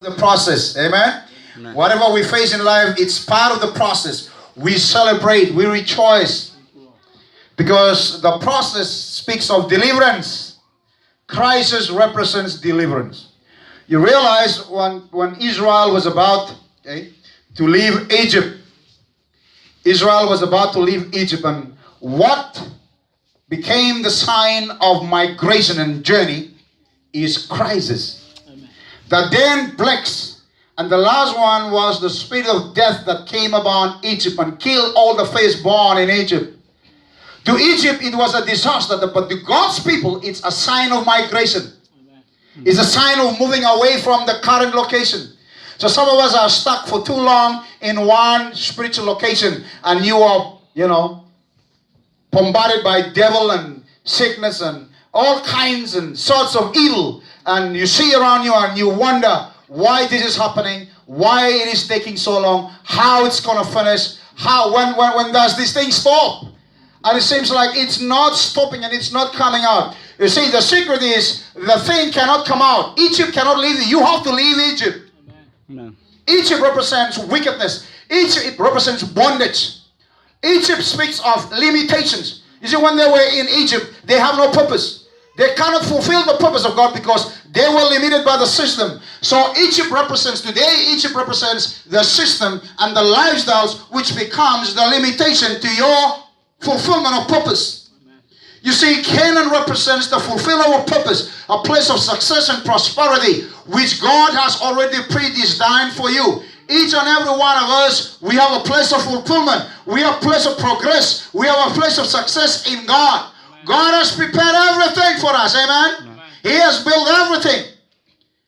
The process, amen? Amen. Whatever we face in life, it's part of the process. We celebrate, we rejoice, because the process speaks of deliverance. Crisis represents deliverance. You realize when Israel was about to leave Egypt, Israel was about to leave Egypt, and what became the sign of migration and journey is crisis. The then plagues, and the last one was the spirit of death that came upon Egypt and killed all the firstborn in Egypt. To Egypt it was a disaster, but to God's people it's a sign of migration. It's a sign of moving away from the current location. So some of us are stuck for too long in one spiritual location, and you are, bombarded by devil and sickness and all kinds and sorts of evil. And you see around you and you wonder why this is happening, why it is taking so long, how it's going to finish, when does this thing stop? And it seems like it's not stopping and it's not coming out. You see, the secret is the thing cannot come out. Egypt cannot leave you. You have to leave Egypt. Amen. Egypt represents wickedness. Egypt represents bondage. Egypt speaks of limitations. You see, when they were in Egypt, they have no purpose. They cannot fulfill the purpose of God because they were limited by the system. So Egypt represents the system and the lifestyles, which becomes the limitation to your fulfillment of purpose. You see, Canaan represents the fulfillment of purpose, a place of success and prosperity, which God has already predestined for you. Each and every one of us, we have a place of fulfillment. We have a place of progress. We have a place of success in God. God has prepared everything for us, amen? He has built everything.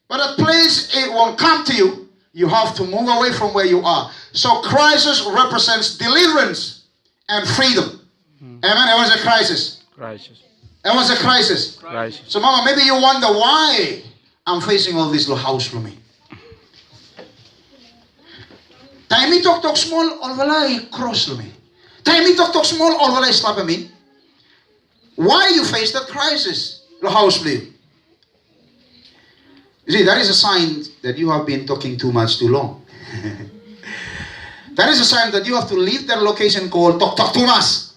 But a place it will come to you, you have to move away from where you are. So crisis represents deliverance and freedom. Amen? It was a crisis. It was a crisis. So mama, maybe you wonder why I'm facing all this little house for me. Time me talk small, or will I cross me? Time me talk small, or will I slap me? Why you face that crisis? The house play. You see, that is a sign that you have been talking too much too long. That is a sign that you have to leave that location called talk too much.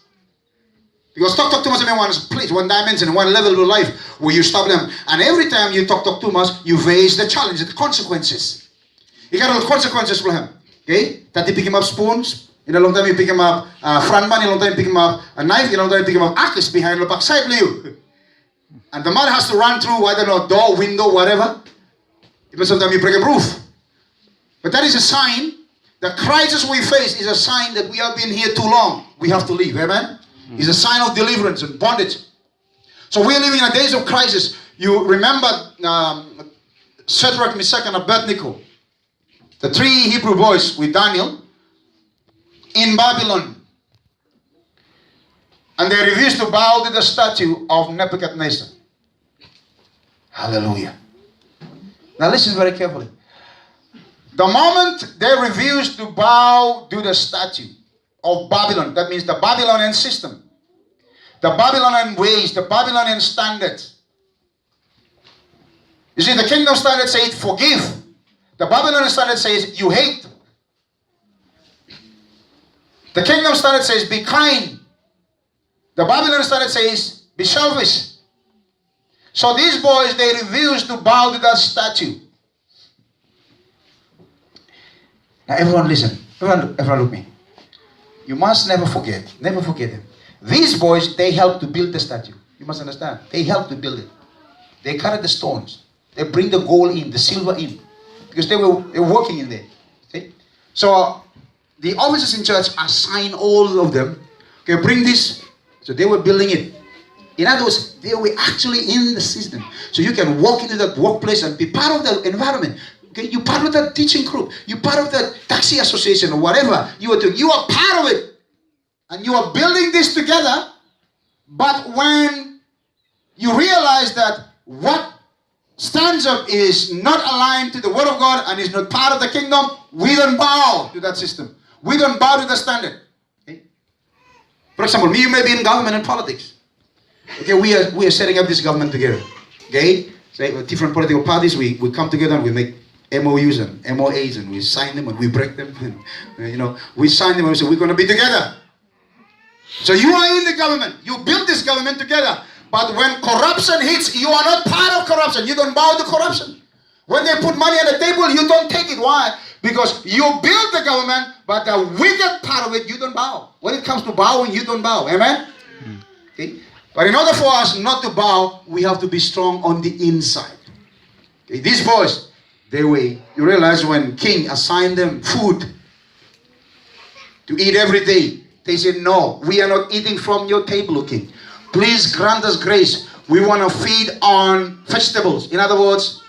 Because talk too much in one place, one dimension, one level of life where you stop them. And every time you talk too much, you face the challenge, the consequences. You got all the consequences for him. Okay? That you pick him up spoons. In a long time you pick him up front man, in a long time you pick him up a knife, in a long time you pick him up axes behind the backside of you. And the mother has to run through, I don't know, door, window, whatever. Even sometimes you break a roof. But that is a sign. The crisis we face is a sign that we have been here too long. We have to leave, amen? It's a sign of deliverance and bondage. So we are living in a days of crisis. You remember Shadrach, Meshach, and Abednego, the three Hebrew boys with Daniel, in Babylon, and they refused to bow to the statue of Nebuchadnezzar. Hallelujah. Now listen very carefully. The moment they refused to bow to the statue of Babylon, that means the Babylonian system, the Babylonian ways, the Babylonian standards. You see, the kingdom standard says forgive. The Babylonian standard says you hate. The kingdom standard says be kind. The Babylonian standard says be selfish. So these boys, they refused to bow to that statue. Now everyone listen. Everyone look at me. You must never forget them. These boys, they helped to build the statue. You must understand. They helped to build it. They carried the stones. They bring the gold in, the silver in. Because they were working in there. See? So the officers in church assigned all of them, okay, bring this. So they were building it. In other words, they were actually in the system. So you can walk into that workplace and be part of the environment. Okay, you're part of that teaching group. You're part of the taxi association or whatever you are doing. You are part of it. And you are building this together. But when you realize that what stands up is not aligned to the word of God and is not part of the kingdom, we don't bow to that system. We don't bow to the standard. Okay? For example, you may be in government and politics. Okay, we are setting up this government together. Okay? So different political parties, we come together and we make MOUs and MOAs, and we sign them and we break them. And, we sign them and we say we're going to be together. So you are in the government. You build this government together. But when corruption hits, you are not part of corruption. You don't bow to corruption. When they put money on the table, you don't take it. Why? Because you build the government, but the wicked part of it, you don't bow. When it comes to bowing, you don't bow. Amen? Okay? But in order for us not to bow, we have to be strong on the inside. Okay? These boys, you realize when king assigned them food to eat every day, they said, no, we are not eating from your table, king. Please grant us grace. We want to feed on vegetables. In other words,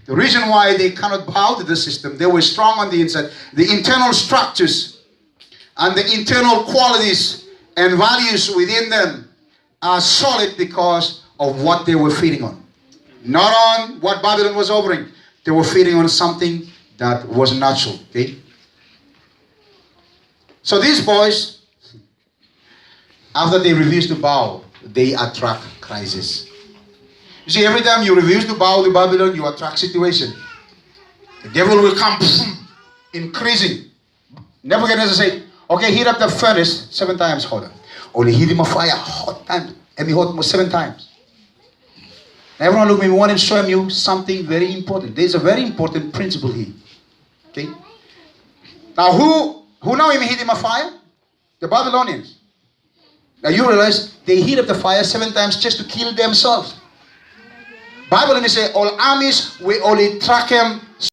the reason why they cannot bow to the system, they were strong on the inside. The internal structures and the internal qualities and values within them are solid because of what they were feeding on. Not on what Babylon was offering. They were feeding on something that was natural. Okay? So these boys, after they refuse to bow, they attract crisis. You see, every time you refuse to bow to Babylon, you attract situation. The devil will come increasing. Nebuchadnezzar said, okay, heat up the furnace 7 times hotter. Only heat him a fire hot time. And be hot 7 times. Now everyone look at me, we want to show you something very important. There's a very important principle here. Okay? Now who know him heat him a fire? The Babylonians. Now you realize they heat up the fire 7 times just to kill themselves. Bible let me say all armies we only track them